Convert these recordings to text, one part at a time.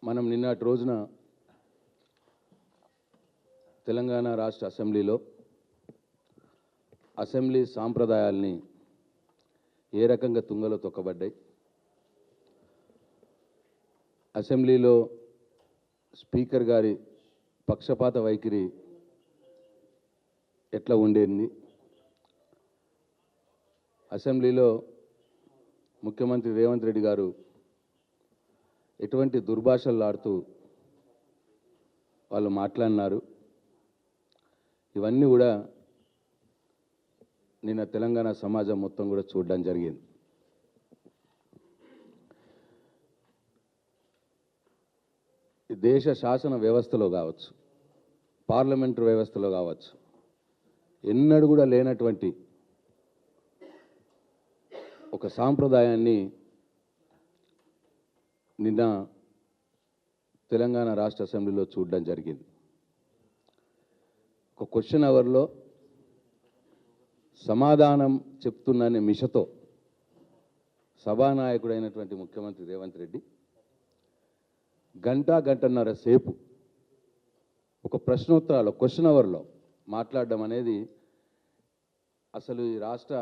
మనం నిన్నటి రోజున తెలంగాణ రాష్ట్ర అసెంబ్లీలో అసెంబ్లీ సాంప్రదాయాల్ని ఏ రకంగా తుంగలో తొక్కబడ్డాయి, అసెంబ్లీలో స్పీకర్ గారి పక్షపాత వైఖరి ఎట్లా ఉండేది, అసెంబ్లీలో ముఖ్యమంత్రి రేవంత్ రెడ్డి గారు ఎటువంటి దుర్భాషలు ఆడుతూ వాళ్ళు మాట్లాడినారు, ఇవన్నీ కూడా నిన్న తెలంగాణ సమాజం మొత్తం కూడా చూడడం జరిగింది. ఈ దేశ శాసన వ్యవస్థలో కావచ్చు, పార్లమెంటరీ వ్యవస్థలో కావచ్చు, ఎన్నడూ కూడా లేనటువంటి ఒక సాంప్రదాయాన్ని నిన్న తెలంగాణ రాష్ట్ర అసెంబ్లీలో చూడడం జరిగింది. ఒక క్వశ్చన్ అవర్లో సమాధానం చెప్తున్ననే మిషతో సభానాయకుడైనటువంటి ముఖ్యమంత్రి రేవంత్ రెడ్డి గంటన్నర సేపు ఒక ప్రశ్నోత్తరాలు క్వశ్చన్ అవర్లో మాట్లాడడం అనేది అసలు ఈ రాష్ట్ర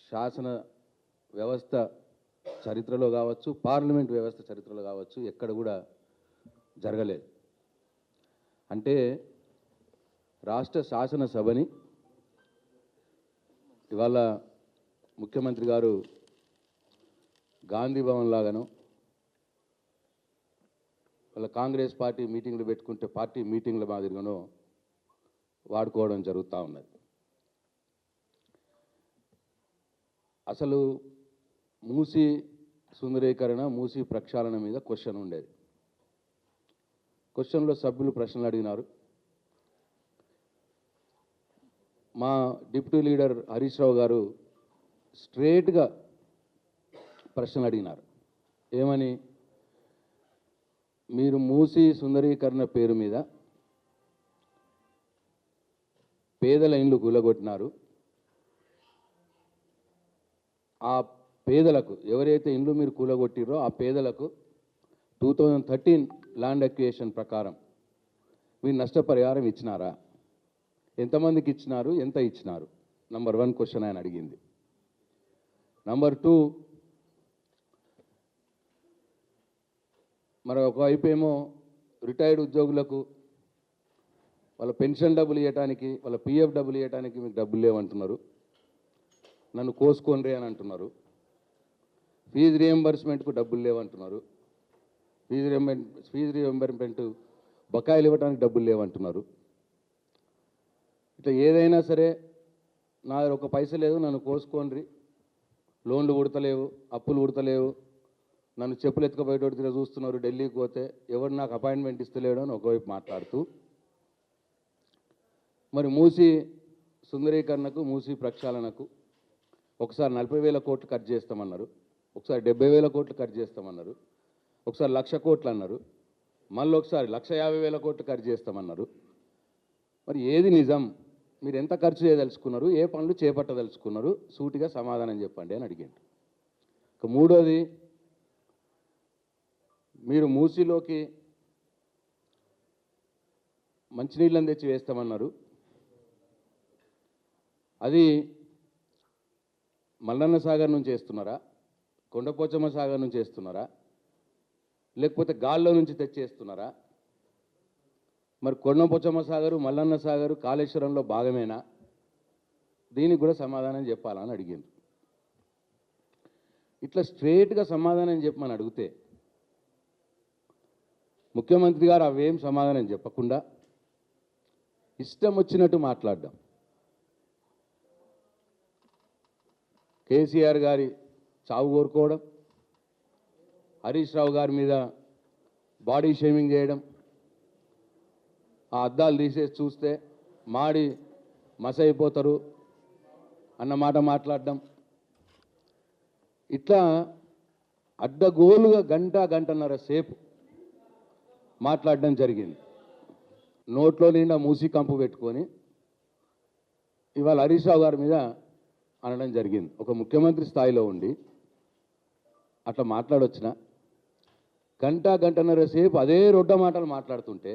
శాసన వ్యవస్థ చరిత్రలో కావచ్చు, పార్లమెంట్ వ్యవస్థ చరిత్రలో కావచ్చు, ఎక్కడ కూడా జరగలేదు. అంటే రాష్ట్ర శాసనసభని ఇవాళ ముఖ్యమంత్రి గారు గాంధీ భవన్ లాగానో, వాళ్ళ కాంగ్రెస్ పార్టీ మీటింగ్లు పెట్టుకుంటే పార్టీ మీటింగ్ల మాదిరిగానో వాడుకోవడం జరుగుతూ ఉన్నది. అసలు మూసీ సుందరీకరణ, మూసీ ప్రక్షాళన మీద క్వశ్చన్ ఉండేది. క్వశ్చన్లో సభ్యులు ప్రశ్నలు అడిగినారు. మా డిప్యూటీ లీడర్ హరీష్ రావు గారు స్ట్రేట్గా ప్రశ్నలు అడిగినారు. ఏమని? మీరు మూసీ సుందరీకరణ పేరు మీద పేదల ఇండ్లు కూలగొట్టినారు. ఆ పేదలకు ఎవరైతే ఇండ్లు మీరు కూలగొట్టిరో ఆ పేదలకు 2013 ల్యాండ్ అక్విజిషన్ ప్రకారం మీరు నష్టపరిహారం ఇచ్చినారా? ఎంతమందికి ఇచ్చినారు? ఎంత ఇచ్చినారు? నంబర్ 1 క్వశ్చన్ ఆయన అడిగింది. నంబర్ 2, మరి ఒకవైపు ఏమో రిటైర్డ్ ఉద్యోగులకు వాళ్ళ పెన్షన్ డబ్బులు ఇవ్వడానికి, వాళ్ళ పిఎఫ్ డబ్బులు ఇవ్వడానికి మీకు డబ్బులు లేవంటున్నారు, నన్ను కోసుకోండి అని అంటున్నారు. ఫీజు రియంబర్స్మెంట్కు డబ్బులు లేవంటున్నారు, ఫీజు రియంబర్స్మెంట్ బకాయిలు ఇవ్వడానికి డబ్బులు లేవంటున్నారు. ఇట్లా ఏదైనా సరే నా ఒక పైస లేదు, నన్ను కోసుకోండి, లోన్లు ఉడతలేవు, అప్పులు ఉడతలేవు, నన్ను చెప్పులు ఎత్తుకపోయేటోటి తిరిగి చూస్తున్నారు, ఢిల్లీకి పోతే ఎవరు నాకు అపాయింట్మెంట్ ఇస్తలేడు అని ఒకవైపు మాట్లాడుతూ, మరి మూసీ సుందరీకరణకు, మూసీ ప్రక్షాళనకు ఒకసారి 40,000 కోట్లు ఖర్చు చేస్తామన్నారు, ఒకసారి 70,000 కోట్లు ఖర్చు చేస్తామన్నారు, ఒకసారి 1,00,000 కోట్లు అన్నారు, మళ్ళీ ఒకసారి 1,50,000 కోట్లు ఖర్చు చేస్తామన్నారు. మరి ఏది నిజం? మీరు ఎంత ఖర్చు చేయదలుచుకున్నారు? ఏ పనులు చేపట్టదలుచుకున్నారు? సూటిగా సమాధానం చెప్పండి అని అడిగాడు. ఇక మూడోది, మీరు మూసీలోకి మంచినీళ్ళని తెచ్చి వేస్తామన్నారు. అది మల్లన్న సాగర్ నుంచి వేస్తున్నారా, కొండపోచమ్మ సాగర్ నుంచి వేస్తున్నారా, లేకపోతే గాల్లో నుంచి తెచ్చేస్తున్నారా? మరి కొండపోచమ్మ సాగరు, మల్లన్న సాగరు కాళేశ్వరంలో భాగమేనా? దీనికి కూడా సమాధానం చెప్పాలని అడిగింది. ఇట్లా స్ట్రేట్గా సమాధానం చెప్పమని అడిగితే ముఖ్యమంత్రి గారు అవేం సమాధానం చెప్పకుండా ఇష్టం వచ్చినట్టు మాట్లాడడం. కేసీఆర్ గారి చావు కోరుకోవడం, హరీష్ రావు గారి మీద బాడీ షేమింగ్ చేయడం, ఆ అద్దాలు తీసేసి చూస్తే మాడి మసైపోతారు అన్నమాట మాట్లాడడం, ఇట్లా అడ్డగోలుగా గంటన్నర సేపు మాట్లాడడం జరిగింది. నోట్లో నిండా మూసి కంపు పెట్టుకొని ఇవాళ హరీష్ రావు గారి మీద అనడం జరిగింది. ఒక ముఖ్యమంత్రి స్థాయిలో ఉండి అట్లా మాట్లాడొచ్చిన గంటన్నర సేపు అదే రొడ్డ మాటలు మాట్లాడుతుంటే,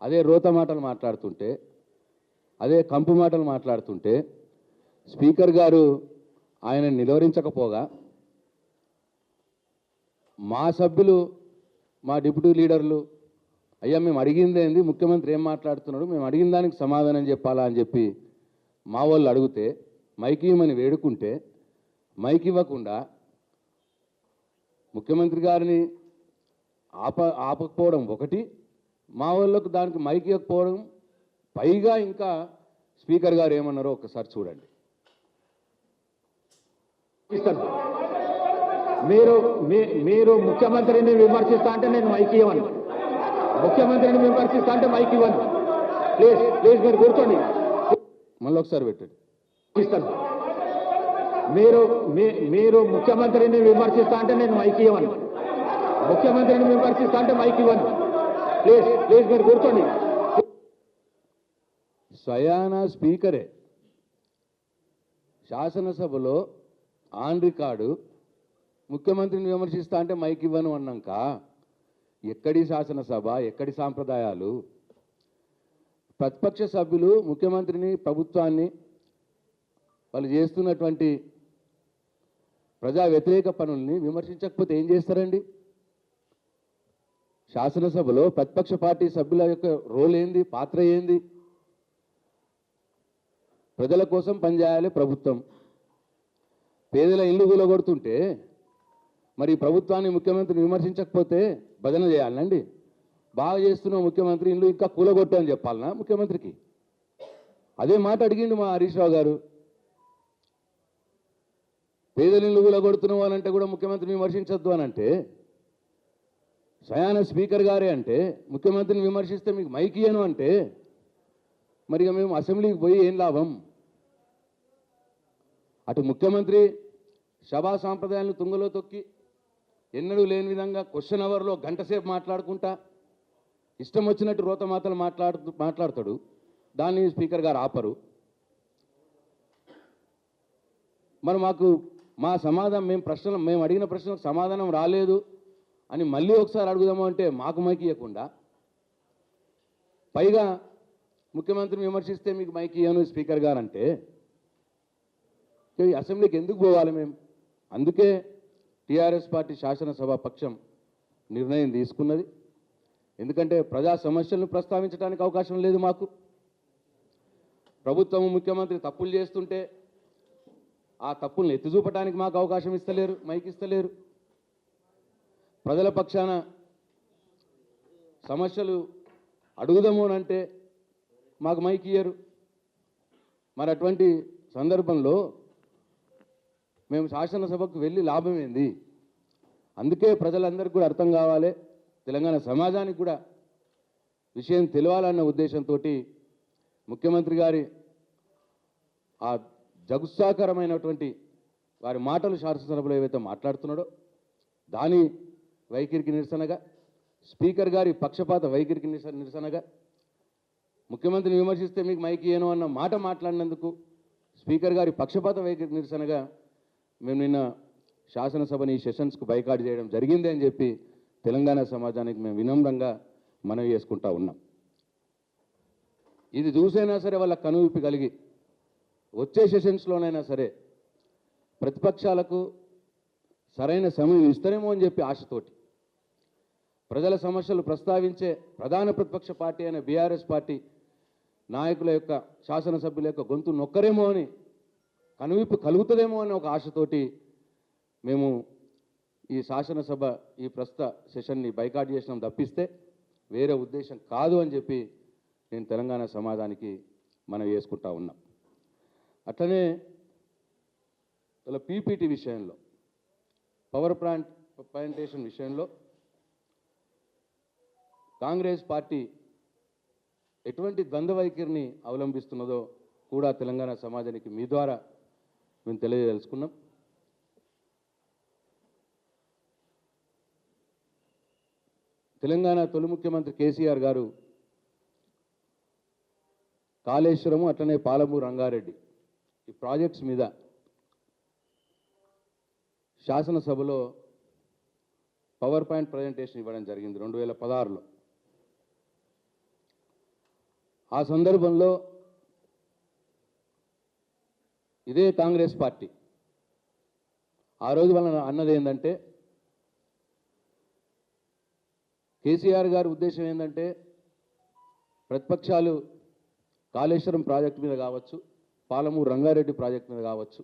అదే రోత మాటలు మాట్లాడుతుంటే, అదే కంపు మాటలు మాట్లాడుతుంటే స్పీకర్ గారు ఆయన నిలువరించకపోగా మా సభ్యులు, మా డిప్యూటీ లీడర్లు, అయ్యా మేము అడిగింది ఏంది, ముఖ్యమంత్రి ఏం మాట్లాడుతున్నాడు, మేము అడిగిన దానికి సమాధానం చెప్పాలా అని చెప్పి మా వాళ్ళు అడిగితే మైక్ ఇవ్వమని వేడుకుంటే మైక్ ఇవ్వకుండా ముఖ్యమంత్రి గారిని ఆపకపోవడం ఒకటి, మా వాళ్ళకు దానికి మైక్ ఇవ్వకపోవడం, పైగా ఇంకా స్పీకర్ గారు ఏమన్నారో ఒకసారి చూడండి. మీరు ముఖ్యమంత్రిని విమర్శిస్తా అంటే నేను మైక్ ఇవ్వను, ముఖ్యమంత్రిని విమర్శిస్తా అంటే మైక్ ఇవ్వను. ప్లీజ్ ప్లీజ్ మీరు కూర్చోండి. మళ్ళీ ఒకసారి పెట్టండి. ఇస్తాను. మీరు ముఖ్యమంత్రిని విమర్శిస్తా అంటే నేను మైక్ ఇవ్వను, ముఖ్యమంత్రిని విమర్శిస్తా అంటే మైక్ ఇవ్వను. ప్లీజ్ ప్లీజ్ మీరు కూర్చోండి. స్వయాన స్పీకరే శాసనసభలో ఆన్ రికార్డు ముఖ్యమంత్రిని విమర్శిస్తా అంటే మైక్ ఇవ్వను అన్నాక ఎక్కడి శాసనసభ, ఎక్కడి సాంప్రదాయాలు? ప్రతిపక్ష సభ్యులు ముఖ్యమంత్రిని, ప్రభుత్వాన్ని, వాళ్ళు చేస్తున్నటువంటి ప్రజా వ్యతిరేక పనుల్ని విమర్శించకపోతే ఏం చేస్తారండి? శాసనసభలో ప్రతిపక్ష పార్టీ సభ్యుల యొక్క రోల్ ఏంది, పాత్ర ఏంది? ప్రజల కోసం పనిచేయాలి ప్రభుత్వం. పేదల ఇల్లు కూలగొడుతుంటే మరి ప్రభుత్వాన్ని, ముఖ్యమంత్రిని విమర్శించకపోతే భజన చేయాలండి? బాగా చేస్తున్న ముఖ్యమంత్రి ఇల్లు ఇంకా కూలగొట్టు అని చెప్పాలనా ముఖ్యమంత్రికి? అదే మాట అడిగిండు మా హరీష్ రావు గారు. పేదల ఇల్లు కూలగొడుతున్నావు అని అంటే కూడా ముఖ్యమంత్రిని విమర్శించొద్దు అని అంటే, స్వయాన స్పీకర్ గారే అంటే ముఖ్యమంత్రిని విమర్శిస్తే మీకు మైక్ ఇయ్యను అంటే మరి ఇక మేము అసెంబ్లీకి పోయి ఏం లాభం? అటు ముఖ్యమంత్రి సభా సాంప్రదాయాలను తుంగలో తొక్కి ఎన్నడూ లేని విధంగా క్వశ్చన్ అవర్లో గంటసేపు మాట్లాడుకుంటా ఇష్టం వచ్చినట్టు రోత మాటలు మాట్లాడతాడు. దాన్ని స్పీకర్ గారు ఆపరు. మరి మాకు మా సమాధానం, మేము అడిగిన ప్రశ్నలకు సమాధానం రాలేదు అని మళ్ళీ ఒకసారి అడుగుదాము అంటే మాకు మైక్ ఇవ్వకుండా, పైగా ముఖ్యమంత్రిని విమర్శిస్తే మీకు మైక్ ఇవ్వను స్పీకర్ గారు అంటే ఈ అసెంబ్లీకి ఎందుకు పోవాలి మేము? అందుకే టీఆర్ఎస్ పార్టీ శాసనసభ పక్షం నిర్ణయం తీసుకున్నది. ఎందుకంటే ప్రజా సమస్యలను ప్రస్తావించడానికి అవకాశం లేదు మాకు. ప్రభుత్వం, ముఖ్యమంత్రి తప్పులు చేస్తుంటే ఆ తప్పులను ఎత్తి చూపడానికి మాకు అవకాశం ఇస్తలేరు, మైక్ ఇస్తలేరు. ప్రజల పక్షాన సమస్యలు అడుగుదాము అంటే మాకు మైక్ ఇయ్యరు. మరి అటువంటి సందర్భంలో మేము శాసనసభకు వెళ్ళి లాభం ఏంది? అందుకే ప్రజలందరికీ కూడా అర్థం కావాలి, తెలంగాణ సమాజానికి కూడా విషయం తెలియాలన్న ఉద్దేశంతో ముఖ్యమంత్రి గారి ఆ జగుత్సాకరమైనటువంటి వారి మాటలు శాసనసభలో ఏవైతే మాట్లాడుతున్నాడో దాని వైఖరికి నిరసనగా, స్పీకర్ గారి పక్షపాత వైఖరికి నిరసనగా, ముఖ్యమంత్రిని విమర్శిస్తే మీకు మైక్ ఇయ్యను అన్న మాట మాట్లాడినందుకు స్పీకర్ గారి పక్షపాత వైఖరికి నిరసనగా మేము నిన్న శాసనసభని ఈ సెషన్స్కు బైకాట్ చేయడం జరిగింది అని చెప్పి తెలంగాణ సమాజానికి మేము వినమ్రంగా మనవి చేసుకుంటా ఉన్నాం. ఇది చూసైనా సరే వాళ్ళ కనువిప్పి కలిగి వచ్చే సెషన్స్లోనైనా సరే ప్రతిపక్షాలకు సరైన సమయం ఇస్తారేమో అని చెప్పి ఆశతోటి ప్రజల సమస్యలు ప్రస్తావించే ప్రధాన ప్రతిపక్ష పార్టీ అయిన బీఆర్ఎస్ పార్టీ నాయకుల యొక్క, శాసనసభ్యుల యొక్క గొంతు నొక్కరేమో అని, కనువిప్పు కలుగుతుందేమో అని ఒక ఆశతోటి మేము ఈ శాసనసభ ఈ ప్రస్తుత సెషన్ని బైకాట్ చేసినాం తప్పిస్తే వేరే ఉద్దేశం కాదు అని చెప్పి నేను తెలంగాణ సమాజానికి మనం వేసుకుంటా ఉన్నాం. అట్లనే ఇలా పీపీటీ విషయంలో, పవర్ ప్లాంటేషన్ విషయంలో కాంగ్రెస్ పార్టీ ఎటువంటి ద్వంద్వ వైఖరిని అవలంబిస్తున్నదో కూడా తెలంగాణ సమాజానికి మీ ద్వారా మేము తెలియదలుచుకున్నాం. తెలంగాణ తొలి ముఖ్యమంత్రి కేసీఆర్ గారు కాళేశ్వరము, అట్లనే పాలమూరు రంగారెడ్డి ఈ ప్రాజెక్ట్స్ మీద శాసనసభలో పవర్ పాయింట్ ప్రజెంటేషన్ ఇవ్వడం జరిగింది 2016లో. ఆ సందర్భంలో ఇదే కాంగ్రెస్ పార్టీ ఆ రోజు వాళ్ళ అన్నది ఏంటంటే, కేసీఆర్ గారి ఉద్దేశం ఏంటంటే ప్రతిపక్షాలు కాళేశ్వరం ప్రాజెక్టు మీద కావచ్చు, పాలమూరు రంగారెడ్డి ప్రాజెక్టు మీద కావచ్చు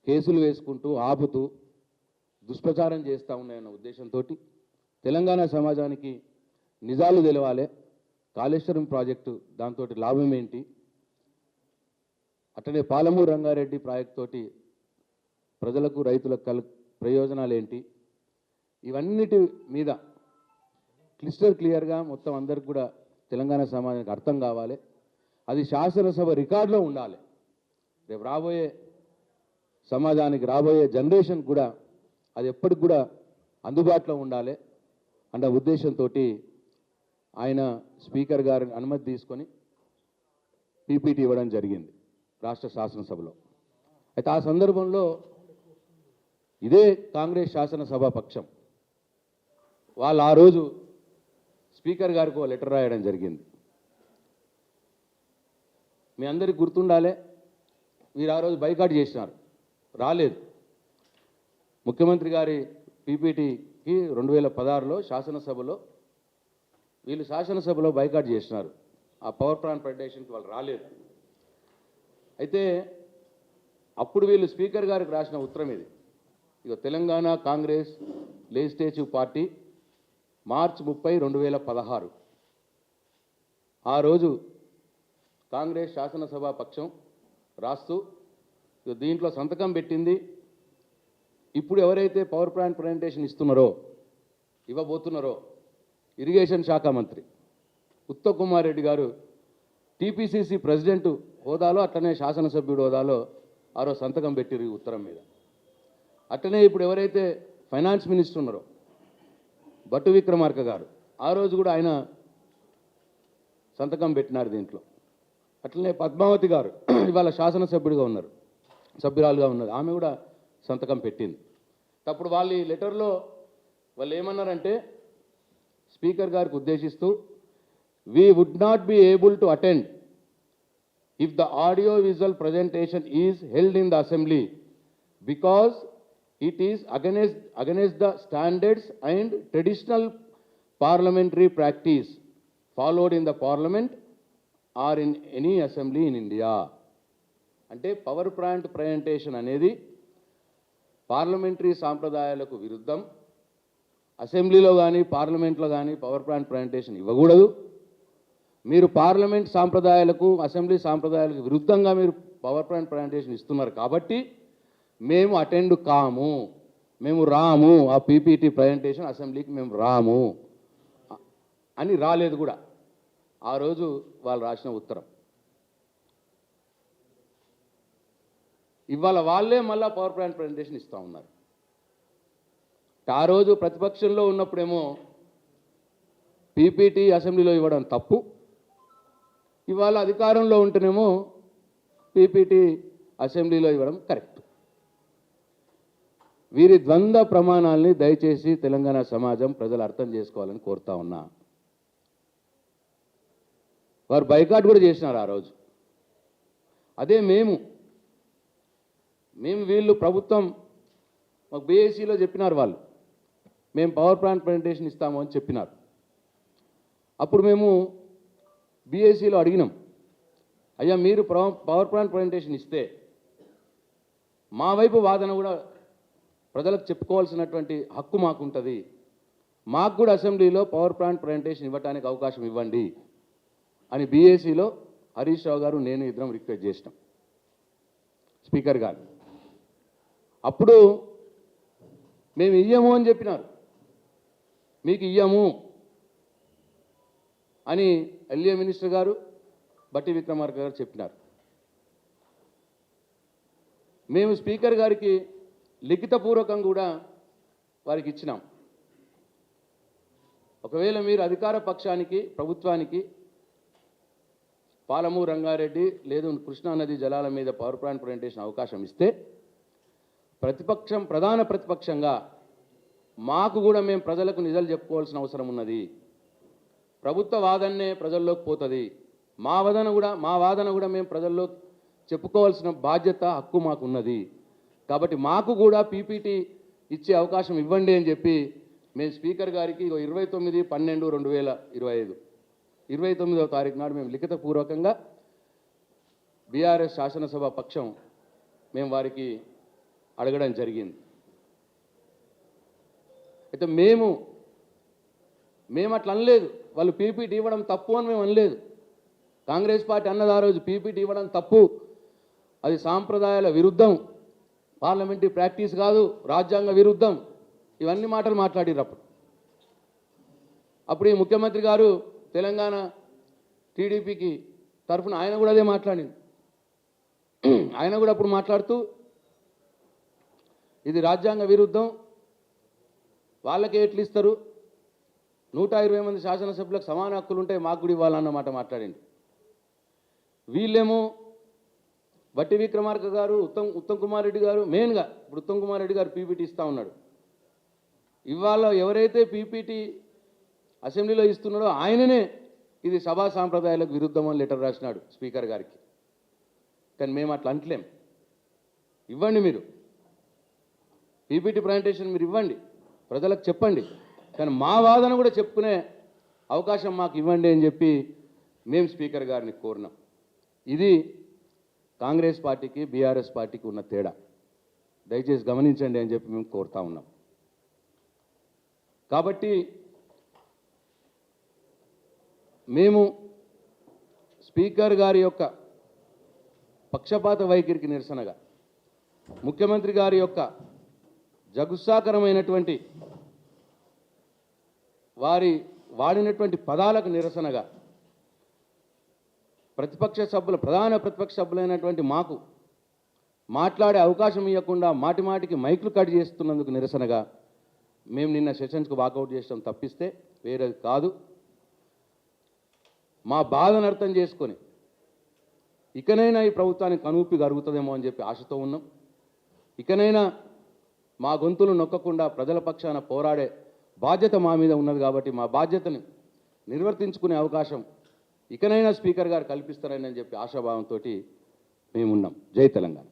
కేసులు వేసుకుంటూ ఆపుతూ దుష్ప్రచారం చేస్తూ ఉన్నాయన్న ఉద్దేశంతో తెలంగాణ సమాజానికి నిజాలు తెలవాలి, కాళేశ్వరం ప్రాజెక్టు దాంతో లాభం ఏంటి, అట్లనే పాలమూరు రంగారెడ్డి ప్రాజెక్టు తోటి ప్రజలకు రైతులకు ప్రయోజనాలు ఏంటి, ఇవన్నిటి మీద క్లియర్గా మొత్తం అందరికి కూడా తెలంగాణ సమాజానికి అర్థం కావాలి. అది శాసనసభ రికార్డులో ఉండాలి. రేపు రాబోయే సమాజానికి, రాబోయే జనరేషన్ కూడా అది ఎప్పటికి కూడా అందుబాటులో ఉండాలి అన్న ఉద్దేశంతో ఆయన స్పీకర్ గారి అనుమతి తీసుకొని పీపీటీ ఇవ్వడం జరిగింది రాష్ట్ర శాసనసభలో. అయితే ఆ సందర్భంలో ఇదే కాంగ్రెస్ శాసనసభ పక్షం వాళ్ళు ఆ రోజు స్పీకర్ గారికి ఒక లెటర్ రాయడం జరిగింది. మీ అందరికీ గుర్తుండాలి, మీరు ఆ రోజు బైకాట్ చేసినారు, రాలేదు. ముఖ్యమంత్రి గారి పీపీటీకి 2016లో శాసనసభలో వీళ్ళు శాసనసభలో బైకాట్ చేసినారు. ఆ పవర్ ప్లాంట్ ప్రజెంటేషన్కి వాళ్ళు రాలేదు. అయితే అప్పుడు వీళ్ళు స్పీకర్ గారికి రాసిన ఉత్తరం ఇది. ఇక తెలంగాణ కాంగ్రెస్ లెజిస్లేటివ్ పార్టీ మార్చి 30, 2016 ఆ రోజు కాంగ్రెస్ శాసనసభ పక్షం రాస్తూ దీంట్లో సంతకం పెట్టింది ఇప్పుడు ఎవరైతే పవర్ ప్లాంట్ ప్రజెంటేషన్ ఇవ్వబోతున్నారో ఇరిగేషన్ శాఖ మంత్రి ఉత్తమ్ కుమార్ రెడ్డి గారు టీపీసీసీ ప్రెసిడెంట్ హోదాలో, అట్లనే శాసనసభ్యుడు హోదాలో ఆ రోజు సంతకం పెట్టిరు ఈ ఉత్తరం మీద. అట్లనే ఇప్పుడు ఎవరైతే ఫైనాన్స్ మినిస్టర్ ఉన్నారో భట్టు విక్రమార్క గారు ఆ రోజు కూడా ఆయన సంతకం పెట్టినారు దీంట్లో. అట్లనే పద్మావతి గారు ఇవాళ సభ్యురాలుగా ఉన్నారు, ఆమె కూడా సంతకం పెట్టింది. అప్పుడు వాళ్ళు ఈ లెటర్లో వాళ్ళు ఏమన్నారంటే, స్పీకర్ గారికి ఉద్దేశిస్తూ, we would not be able to attend if the audio visual presentation is held in the assembly because it is against the standards and traditional parliamentary practice followed in the parliament or in any assembly in India. అంటే power plant presentation అనేది parliamentary సాంప్రదాయాలకు విరుద్ధం. అసెంబ్లీలో కానీ పార్లమెంట్లో కానీ power plant presentation ఇవ్వకూడదు. మీరు పార్లమెంట్ సాంప్రదాయాలకు, అసెంబ్లీ సాంప్రదాయాలకు విరుద్ధంగా మీరు పవర్ ప్లాంట్ ప్రజెంటేషన్ ఇస్తున్నారు కాబట్టి మేము అటెండ్ కాము, మేము రాము, ఆ పీపీటీ ప్రజెంటేషన్ అసెంబ్లీకి మేము రాము అని రాలేదు కూడా ఆ రోజు వాళ్ళు రాసిన ఉత్తరం. ఇవాళ వాళ్ళే మళ్ళా పవర్ ప్లాంట్ ప్రజెంటేషన్ ఇస్తూ ఉన్నారు. ఆ రోజు ప్రతిపక్షంలో ఉన్నప్పుడేమో పీపీటీ అసెంబ్లీలో ఇవ్వడం తప్పు, ఇవాళ అధికారంలో ఉంటేనేమో పీపీటీ అసెంబ్లీలో ఇవ్వడం కరెక్ట్. వీరి ద్వంద్వ ప్రమాణాలని దయచేసి తెలంగాణ సమాజం ప్రజలు అర్థం చేసుకోవాలని కోరుతా ఉన్నా. వారు బైకాట్ కూడా చేసినారు ఆ రోజు. అదే మేము వీళ్ళు ప్రభుత్వం మాకు బీఏసీలో చెప్పినారు, వాళ్ళు మేము పవర్ ప్లాంట్ ప్రజెంటేషన్ ఇస్తాము అని చెప్పినారు. అప్పుడు మేము బీఏసీలో అడిగినాం, అయ్యా మీరు పవర్ ప్లాంట్ ప్రజెంటేషన్ ఇస్తే మా వైపు వాదన కూడా ప్రజలకు చెప్పుకోవాల్సినటువంటి హక్కు మాకుంటుంది, మాకు కూడా అసెంబ్లీలో పవర్ ప్లాంట్ ప్రజెంటేషన్ ఇవ్వడానికి అవకాశం ఇవ్వండి అని బీఏసీలో హరీష్ రావు గారు నేను ఇద్దరం రిక్వెస్ట్ చేసినాం స్పీకర్ గారు. అప్పుడు మేము ఇయ్యము అని చెప్పినారు, మీకు ఇయ్యము అని ఎల్ఏ మినిస్టర్ గారు భట్టి విక్రమార్క గారు చెప్పినారు. మేము స్పీకర్ గారికి లిఖితపూర్వకంగా కూడా వారికి ఇచ్చినాం, ఒకవేళ మీరు అధికార పక్షానికి ప్రభుత్వానికి పాలమూరు రంగారెడ్డి లేదు కృష్ణానది జలాల మీద పవర్ ప్లాంట్ ప్రజెంటేషన్ అవకాశం ఇస్తే ప్రధాన ప్రతిపక్షంగా మాకు కూడా మేము ప్రజలకు నిజాలు చెప్పుకోవాల్సిన అవసరం ఉన్నది. ప్రభుత్వ వాదననే ప్రజల్లోకి పోతుంది. మా వాదన కూడా మేము ప్రజల్లో చెప్పుకోవాల్సిన బాధ్యత, హక్కు మాకున్నది. కాబట్టి మాకు కూడా పీపీటీ ఇచ్చే అవకాశం ఇవ్వండి అని చెప్పి మేము స్పీకర్ గారికి 29/12/2025 29వ తారీఖు నాడు మేము లిఖితపూర్వకంగా బీఆర్ఎస్ శాసనసభ పక్షం మేము వారికి అడగడం జరిగింది. అయితే మేము అట్లా అనలేదు. వాళ్ళు పీపీటీ ఇవ్వడం తప్పు అని మేము అనలేదు. కాంగ్రెస్ పార్టీ అన్నది ఆ రోజు పీపీటీ ఇవ్వడం తప్పు, అది సాంప్రదాయాల విరుద్ధం, పార్లమెంటరీ ప్రాక్టీస్ కాదు, రాజ్యాంగ విరుద్ధం, ఇవన్నీ మాటలు మాట్లాడారు. అప్పుడు ఈ ముఖ్యమంత్రి గారు తెలంగాణ టీడీపీకి తరఫున ఆయన కూడా అదే మాట్లాడింది. ఆయన కూడా అప్పుడు మాట్లాడుతూ ఇది రాజ్యాంగ విరుద్ధం, వాళ్ళకే ఎట్లు ఇస్తారు, 120 మంది శాసనసభ్యులకు సమాన హక్కులు ఉంటాయి, మాకు కూడా ఇవ్వాలన్నమాట మాట్లాడింది. వీళ్ళేమో బట్టి విక్రమార్క గారు, ఉత్తమ్ కుమార్ రెడ్డి గారు, మెయిన్గా ఇప్పుడు ఉత్తమ్ కుమార్ రెడ్డి గారు పీపీటీ ఇస్తూ ఉన్నాడు. ఇవాళ ఎవరైతే పీపీటీ అసెంబ్లీలో ఇస్తున్నాడో ఆయననే ఇది సభా సాంప్రదాయాలకు విరుద్ధం అని లెటర్ రాసినాడు స్పీకర్ గారికి. కానీ మేము అట్లా అంటలేం. ఇవ్వండి, మీరు పీపీటీ ప్రజెంటేషన్ మీరు ఇవ్వండి, ప్రజలకు చెప్పండి, కానీ మా వాదన కూడా చెప్పుకునే అవకాశం మాకు ఇవ్వండి అని చెప్పి మేము స్పీకర్ గారిని కోరినాం. ఇది కాంగ్రెస్ పార్టీకి బీఆర్ఎస్ పార్టీకి ఉన్న తేడా, దయచేసి గమనించండి అని చెప్పి మేము కోరుతా ఉన్నాం. కాబట్టి మేము స్పీకర్ గారి యొక్క పక్షపాత వైఖరికి నిరసనగా, ముఖ్యమంత్రి గారి యొక్క జగుత్సాకరమైనటువంటి వారి వాడినటువంటి పదాలకు నిరసనగా ప్రధాన ప్రతిపక్ష సభ్యులైనటువంటి మాకు మాట్లాడే అవకాశం ఇవ్వకుండా మాటిమాటికి మైకులు కట్ చేస్తున్నందుకు నిరసనగా మేము నిన్న సెషన్స్కి వాకౌట్ చేసాం తప్పిస్తే వేరేది కాదు. మా బాధను అర్థం చేసుకొని ఇకనైనా ఈ ప్రభుత్వానికి కనువిప్పి జరుగుతుందేమో అని చెప్పి ఆశతో ఉన్నాం. ఇకనైనా మా గొంతులు నొక్కకుండా ప్రజల పక్షాన పోరాడే బాధ్యత మా మీద ఉన్నది. కాబట్టి మా బాధ్యతని నిర్వర్తించుకునే అవకాశం ఇకనైనా స్పీకర్ గారు కల్పిస్తారని చెప్పి ఆశాభావంతో మేమున్నాం. జై తెలంగాణ.